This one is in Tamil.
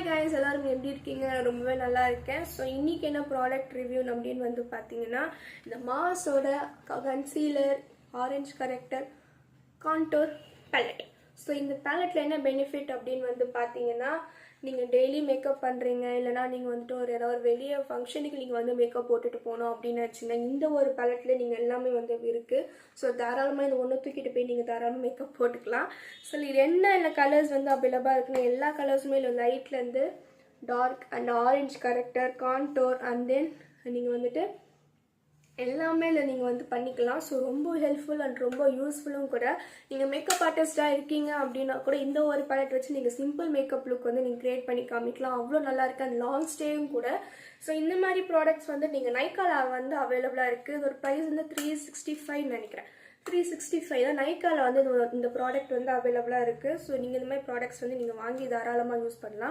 guys, எல்லாரும் எப்படி இருக்கீங்க? ரொம்பவே நல்லா இருக்கேன். ஸோ இன்னைக்கு என்ன ப்ராடக்ட் ரிவ்யூ அப்படின்னு வந்து பார்த்தீங்கன்னா, இந்த மாஸோட concealer, orange corrector, contour palette. So இந்த பேலட்டில் என்ன பெனிஃபிட் அப்படின்னு வந்து பார்த்தீங்கன்னா, நீங்கள் டெய்லி மேக்கப் பண்ணுறீங்க, இல்லைனா நீங்கள் வந்துட்டு ஏதாவது ஒரு வெளியே ஃபங்க்ஷனுக்கு நீங்கள் வந்து மேக்கப் போட்டுட்டு போகணும் அப்படின்னு நினச்சிங்கன்னா, இந்த ஒரு பேலட்டில் நீங்கள் எல்லாமே வந்து இருக்குது. ஸோ தாராளமாக இந்த ஒன்று தூக்கிட்டு போய் நீங்கள் தாராளமாக மேக்கப் போட்டுக்கலாம். ஸோ இது என்ன கலர்ஸ் வந்து அவைலபிளாக இருக்குன்னா, எல்லா கலர்ஸுமே இல்லை, லைட்லேருந்து dark and orange corrector, contour and then நீங்கள் வந்துட்டு எல்லாமே இல்லை நீங்கள் வந்து பண்ணிக்கலாம். ஸோ ரொம்ப ஹெல்ப்ஃபுல் அண்ட் ரொம்ப யூஸ்ஃபுல்லும் கூட. நீங்கள் மேக்கப் ஆர்டிஸ்டாக இருக்கீங்க அப்படின்னா கூட இந்த ஒரு பேலட் வச்சு நீங்கள் சிம்பிள் மேக்கப் லுக் வந்து நீங்கள் க்ரியேட் பண்ணி காமிக்கலாம். அவ்வளோ நல்லா இருக்குது அண்ட் லாங் ஸ்டேயும் கூட. ஸோ இந்த மாதிரி ப்ராடக்ட்ஸ் வந்து நீங்கள் நைக்காவில் வந்து அவைலபிளாக இருக்குது. இதோட ப்ரைஸ் வந்து 365 நினைக்கிறேன். 365 தான் நைக்காவில் வந்து இந்த ப்ராடக்ட் வந்து அவைலபிளாக இருக்குது. ஸோ நீங்கள் இந்த மாதிரி ப்ராடக்ட்ஸ் வந்து நீங்கள் வாங்கி தாராளமாக யூஸ் பண்ணலாம்.